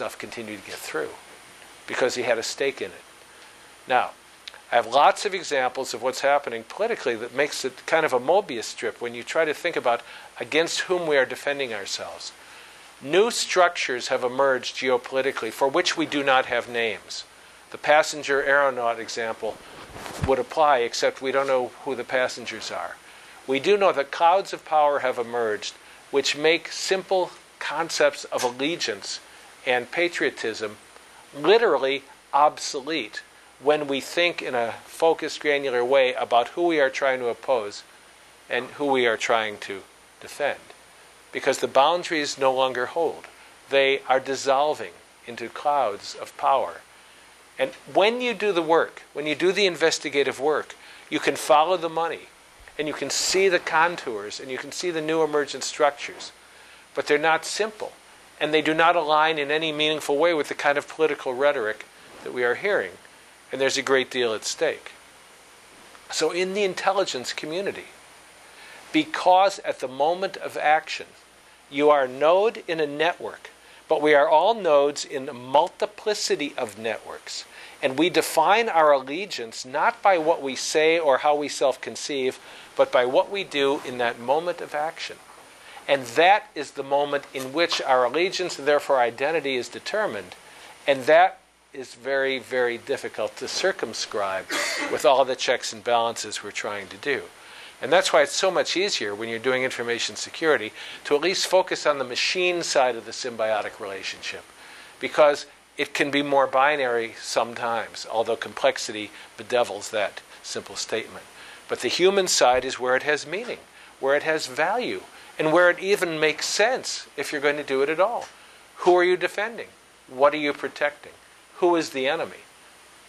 stuff continued to get through because he had a stake in it. Now, I have lots of examples of what's happening politically that makes it kind of a Mobius strip when you try to think about against whom we are defending ourselves. New structures have emerged geopolitically for which we do not have names. The passenger aeronaut example would apply, except we don't know who the passengers are. We do know that clouds of power have emerged which make simple concepts of allegiance and patriotism literally obsolete when we think in a focused, granular way about who we are trying to oppose and who we are trying to defend. Because the boundaries no longer hold. They are dissolving into clouds of power. And when you do the work, when you do the investigative work, you can follow the money, and you can see the contours, and you can see the new emergent structures. But they're not simple, and they do not align in any meaningful way with the kind of political rhetoric that we are hearing. And there's a great deal at stake. So in the intelligence community, because at the moment of action, you are a node in a network, but we are all nodes in a multiplicity of networks. And we define our allegiance not by what we say or how we self-conceive, but by what we do in that moment of action. And that is the moment in which our allegiance and therefore identity is determined. And that is very, very difficult to circumscribe with all the checks and balances we're trying to do. And that's why it's so much easier when you're doing information security to at least focus on the machine side of the symbiotic relationship, because it can be more binary sometimes, although complexity bedevils that simple statement. But the human side is where it has meaning, where it has value, and where it even makes sense if you're going to do it at all. Who are you defending? What are you protecting? Who is the enemy?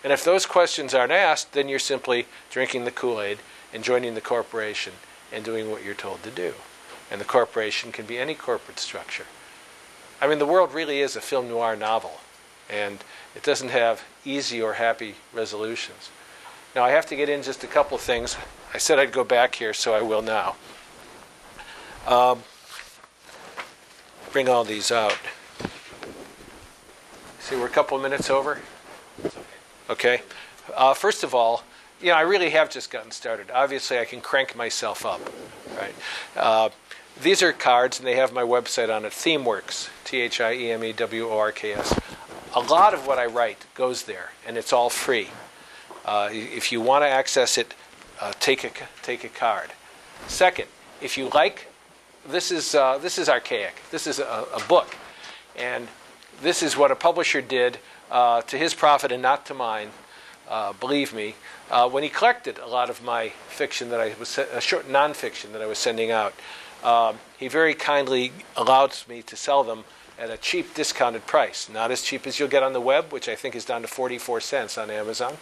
And if those questions aren't asked, then you're simply drinking the Kool-Aid and joining the corporation and doing what you're told to do. And the corporation can be any corporate structure. I mean, the world really is a film noir novel, and it doesn't have easy or happy resolutions. Now, I have to get in just a couple of things. I said I'd go back here, so I will now. Bring all these out. See, we're a couple of minutes over. Okay. First of all, I really have just gotten started. Obviously, I can crank myself up, right? These are cards, and they have my website on it, ThiemeWorks, ThiemeWorks. A lot of what I write goes there, and it's all free. If you want to access it, take a card. Second, if you like, this is archaic. This is a book, and this is what a publisher did to his profit and not to mine. Believe me, when he collected a lot of my fiction that I was short nonfiction that I was sending out, he very kindly allowed me to sell them at a cheap, discounted price. Not as cheap as you'll get on the web, which I think is down to 44 cents on Amazon.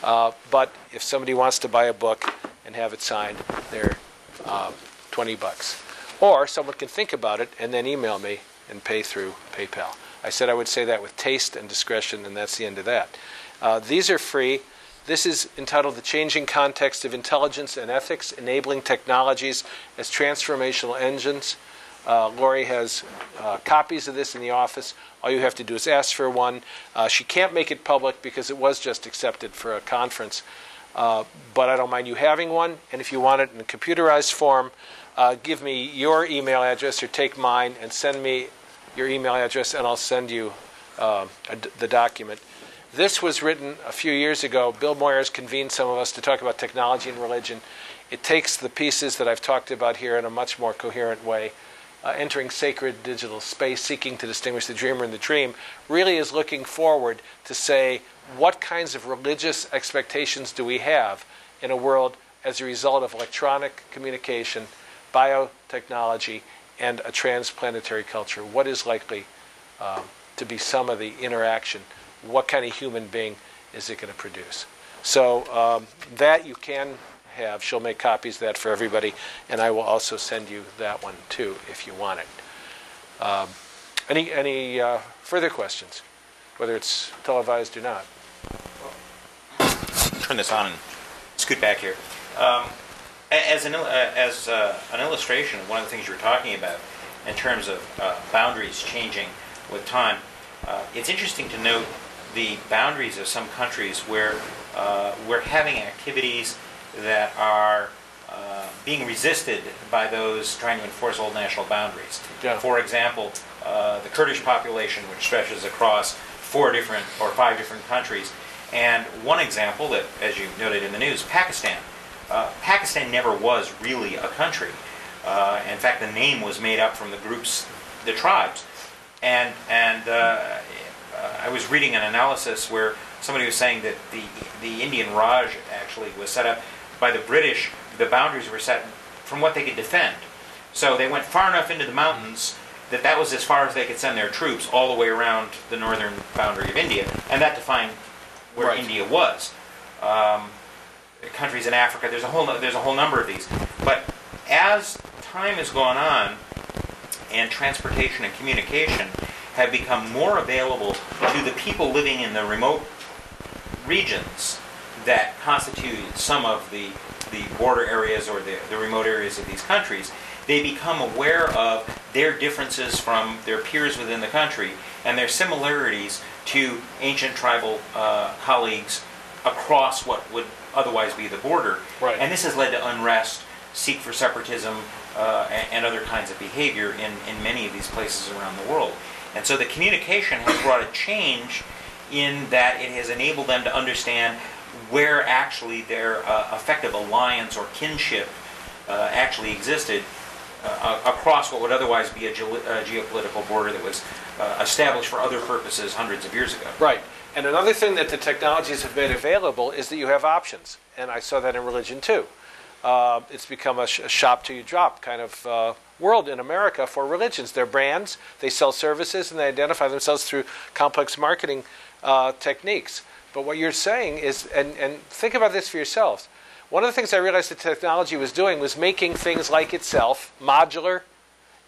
But if somebody wants to buy a book and have it signed, they're $20. Or someone can think about it and then email me and pay through PayPal. I said I would say that with taste and discretion, and that's the end of that. These are free. This is entitled The Changing Context of Intelligence and Ethics, Enabling Technologies as Transformational Engines. Lori has copies of this in the office. All you have to do is ask for one. She can't make it public because it was just accepted for a conference. But I don't mind you having one. And if you want it in a computerized form, give me your email address or take mine and send me your email address, and I'll send you the document. This was written a few years ago. Bill Moyers convened some of us to talk about technology and religion. It takes the pieces that I've talked about here in a much more coherent way. Entering sacred digital space, seeking to distinguish the dreamer and the dream, really is looking forward to say, what kinds of religious expectations do we have in a world as a result of electronic communication, biotechnology, and a transplanetary culture? What is likely to be some of the interaction? What kind of human being is it going to produce? So that you can have. She'll make copies of that for everybody, and I will also send you that one too if you want it. Any further questions, whether it's televised or not? Turn this on and scoot back here. As an illustration of one of the things you were talking about in terms of boundaries changing with time, it's interesting to note the boundaries of some countries where we're having activities that are being resisted by those trying to enforce old national boundaries. Yeah. For example, the Kurdish population, which stretches across 4 different or 5 different countries. And one example that, as you noted in the news, Pakistan. Pakistan never was really a country. In fact, the name was made up from the groups, the tribes. And I was reading an analysis where somebody was saying that the Indian Raj actually was set up by the British. The boundaries were set from what they could defend. So they went far enough into the mountains that was as far as they could send their troops all the way around the northern boundary of India, and that defined where Right. India was. Countries in Africa, there's a whole number of these. But as time has gone on, and transportation and communication have become more available to the people living in the remote regions that constitute some of the border areas or the remote areas of these countries, they become aware of their differences from their peers within the country and their similarities to ancient tribal colleagues across what would otherwise be the border. Right. And this has led to unrest, seek for separatism, and other kinds of behavior in many of these places around the world. And so the communication has brought a change in that it has enabled them to understand where actually their effective alliance or kinship actually existed across what would otherwise be a geopolitical border that was established for other purposes hundreds of years ago. Right. And another thing that the technologies have made available is that you have options. And I saw that in religion too. It's become a shop till you drop kind of world in America for religions. They're brands, they sell services, and they identify themselves through complex marketing techniques. But what you're saying is, and think about this for yourselves, one of the things I realized that technology was doing was making things like itself modular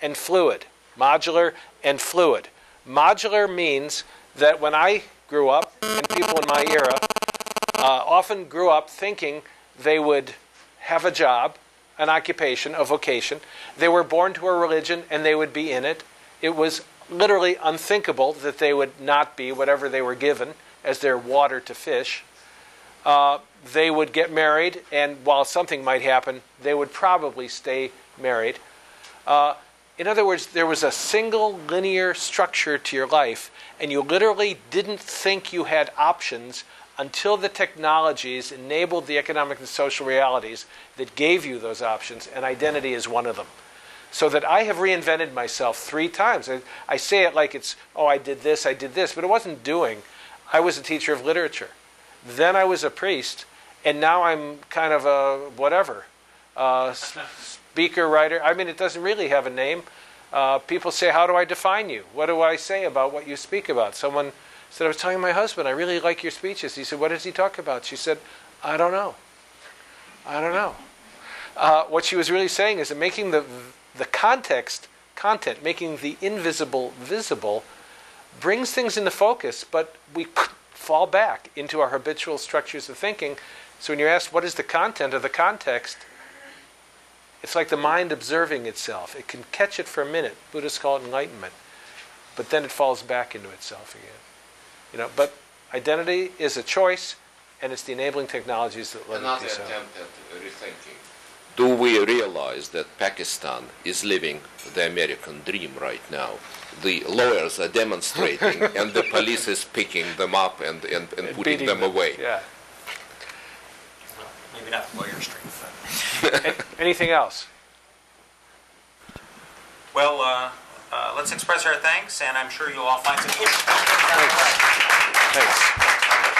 and fluid. Modular and fluid. Modular means that when I grew up, and people in my era often grew up thinking they would have a job, an occupation, a vocation. They were born to a religion and they would be in it. It was literally unthinkable that they would not be whatever they were given as their water to fish. They would get married, and while something might happen, they would probably stay married. In other words, there was a single linear structure to your life, and you literally didn't think you had options until the technologies enabled the economic and social realities that gave you those options, and identity is one of them. So that I have reinvented myself 3 times. I say it like it's, oh, I did this, but it wasn't doing. I was a teacher of literature. Then I was a priest, and now I'm kind of a whatever, speaker, writer. I mean, it doesn't really have a name. People say, how do I define you? What do I say about what you speak about? Someone said, I was telling my husband, I really like your speeches. He said, what does he talk about? She said, I don't know. What she was really saying is that making the content, making the invisible visible, brings things into focus, but we fall back into our habitual structures of thinking. So when you're asked, what is the content or the context, it's like the mind observing itself. It can catch it for a minute. Buddhists call it enlightenment. But then it falls back into itself again. But identity is a choice, and it's the enabling technologies that let it be so. Another attempt at rethinking. Do we realize that Pakistan is living the American dream right now? The lawyers are demonstrating, and the police is picking them up and putting them away. Yeah. Maybe not the lawyer's dream. Anything else? Well, let's express our thanks, and I'm sure you'll all find some interesting things out of the way. Thanks.